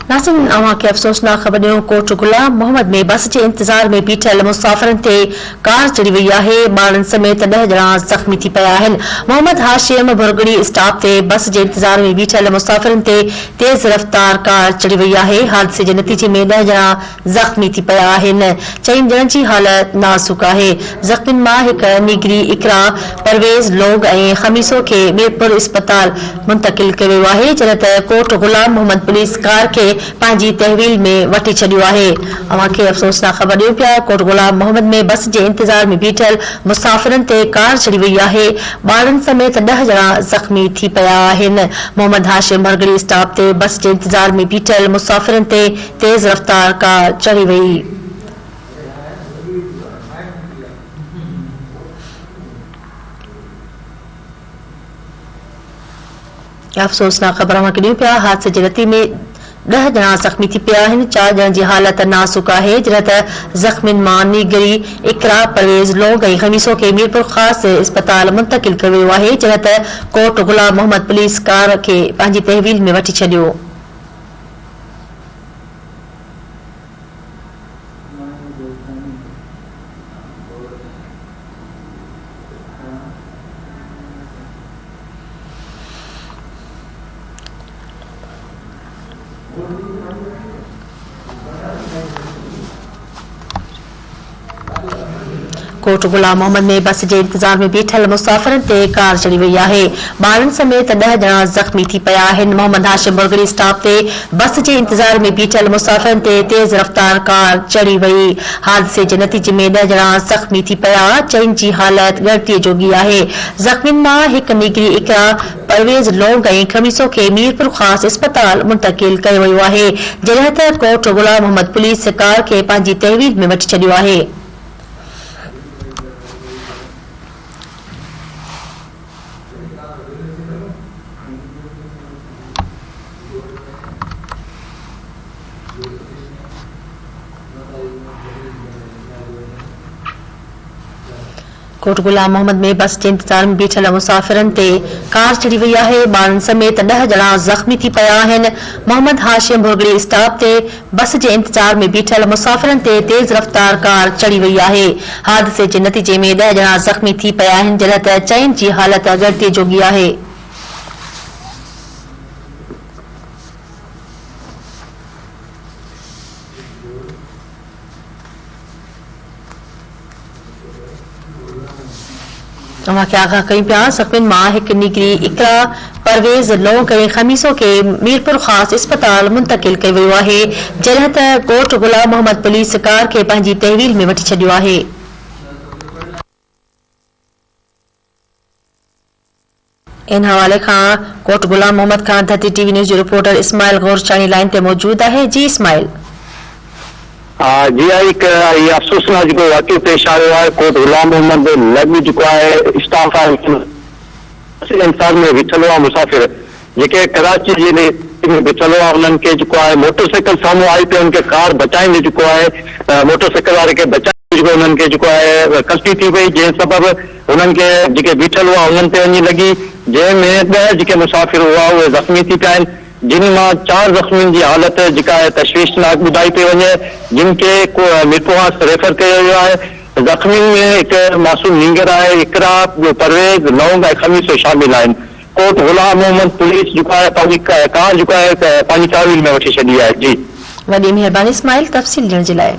नाज़रीन अवां खे अफ़सोसनाक ख़बर ॾियूं कोट गुलाम मोहम्मद में बस जे इंतज़ार में बीठल मुसाफ़िरनि ते कार चढ़ी वई आहे। ॿारनि समेत 10 ॼणा ज़ख़्मी थी पिया आहिनि। मोहम्मद हाशिम भुरगड़ी स्टॉप ते बस जे इंतज़ार में बीठल मुसाफ़िरनि ते तेज़ रफ़्तार कार चढ़ी वई आहे। हादसे जे नतीजे में 10 ॼणा ज़ख़्मी थी पिया आहिनि। 4 ॼणनि जी हालत नाज़ुक आहे। ज़ख़्मियुनि मां हिकु निगरी इकरा परवेज़ लोग ऐं ख़मीसो खे मीरपुर अस्पताल मुंतक़िल कयो वियो आहे, जॾहिं त कोट गुलाम मोहम्मद पुलिस कार खे पंहिंजी तहवील में वठी छॾियो आहे। अवां खे अफ़सोसनाक ख़बर ॾियूं पिया कोट गुलाम मोहम्मद में बस जे इंतज़ार में बीठल मुसाफ़िरनि ते कार चढ़ी वई आहे। ॿारनि समेत 10 ॼणा ज़ख़्मी थी पिया आहिनि। मोहम्मद हाशिम भरगड़ी स्टॉप ते बस जे इंतज़ार में बीठल मुसाफ़िरनि ते तेज़ रफ़्तार कार चढ़ी वई। अफ़सोसनाक ख़बर अवां खे ॾियूं पिया हादसे जे नतीजे में 10 ॼणा ज़ख़्मी थी पिया आहिनि। 4 ॼणनि जी हालत नाज़ुक आहे, जॾहिं त ज़ख़्मियुनि मां निगरी इकरा परवेज़ लोग ऐं ख़मीसो खे मीरपुर ख़ासि अस्पताल मुंतक़िल कयो वियो आहे, जॾहिं त कोट गुलाम मोहम्मद पुलिस कार खे पंहिंजी तहवील में वठी छॾियो। कोट गुलाम मोहम्मद में बस जे इंतज़ार में बीठल मुसाफ़िरनि ते कार चढ़ी वई आहे। ॿारनि समेत 10 ॼणा ज़ख़्मी थी पिया आहिनि। मोहम्मद हाशिम भुरगड़ी स्टॉप ते बस जे इंतज़ार में बीठल मुसाफ़िरनि ते तेज़ रफ़्तार कार चढ़ी वई। हादसे जे नतीजे में 10 ॼणा ज़ख़्मी थी पिया। 4 जी हालत ॻणतीअ जोगी आहे। ज़ख़्मियुनि मां हिकु निगरी इकरा परवेज़ लोग ऐं ख़मीसो खे मीरपुर ख़ासि अस्पताल मुंतक़िल कयो वियो आहे, जॾहिं त कोट गुलाम मोहम्मद पुलिस कार खे पंहिंजी तहवील में वठी छॾियो आहे। कोट गुलाम मोहम्मद में बस जे इंतज़ार में बीठल मुसाफ़िरनि ते कार चढ़ी वई आहे। ॿारनि समेत 10 ॼणा ज़ख़्मी थी पिया आहिनि। मोहम्मद हाशिम भुरगड़ी स्टॉप ते बस जे इंतज़ार में बीठल मुसाफ़िरनि ते तेज़ रफ़्तार कार चढ़ी वई आहे। हादसे जे नतीजे में 10 ॼणा ज़ख़्मी थी पिया आहिनि, जॾहिं त 4 जी हालत ॻणतीअ जोगी आहे। अवां खे आगाह कयूं पिया ज़ख़्मियुनि मां हिकु निगरी इकरा परवेज़ लोग ऐं ख़मीसो खे मीरपुर ख़ासि अस्पताल मुंतक़िल कयो वियो आहे, जॾहिं त कोट गुलाम मोहम्मद पुलिस कार खे पंहिंजी तहवील में वठी छॾियो आहे। इन हवाले खां कोट गुलाम मोहम्मद खान धरती टीवी न्यूज़ जो रिपोर्टर इस्माइल गौरचानी लाइन ते मौजूद आहे। जी इस्माइल। जी एक अफ़सोसनाक जो वाक़ियो पेश आयो है। कोट गुलाम मोहम्मद लॻ जेको आहे स्टाफ आहे इंसान में बीठल हुआ मुसाफ़िर जेके कराची जे में बीठल हुआ, उन्हनि खे जेको आहे मोटरसाइकिल साम्हूं आई पे उनखे कार बचाईंदे जेको आहे मोटरसाइकिल वारे खे बचाईंदे जेको उन्हनि खे जेको आहे कस्ती थी वई, जंहिं सबबु उन्हनि खे जेके बीठल हुआ उन्हनि ते वञी लॻी, जंहिंमें 10 जेके मुसाफ़िर हुआ उहे ज़ख़्मी थी पिया आहिनि, जिन मां 4 ज़ख़्मियुनि जी हालत जेका आहे तशवीशनाक ॿुधाई पई वञे, जिन खे मीरपुर रेफर कयो वियो आहे। ज़ख़्मियुनि में हिकु मासूम नींगर आहे, इकरा परवेज़ लोग ऐं ख़मीसो शामिल आहिनि। कोट गुलाम मोहम्मद पुलिस जेको आहे पंहिंजी कार जेको आहे पंहिंजी तहवील में वठी छॾी आहे। जी वॾी महिरबानी इस्माइल तफ़सील ॾियण जे लाइ।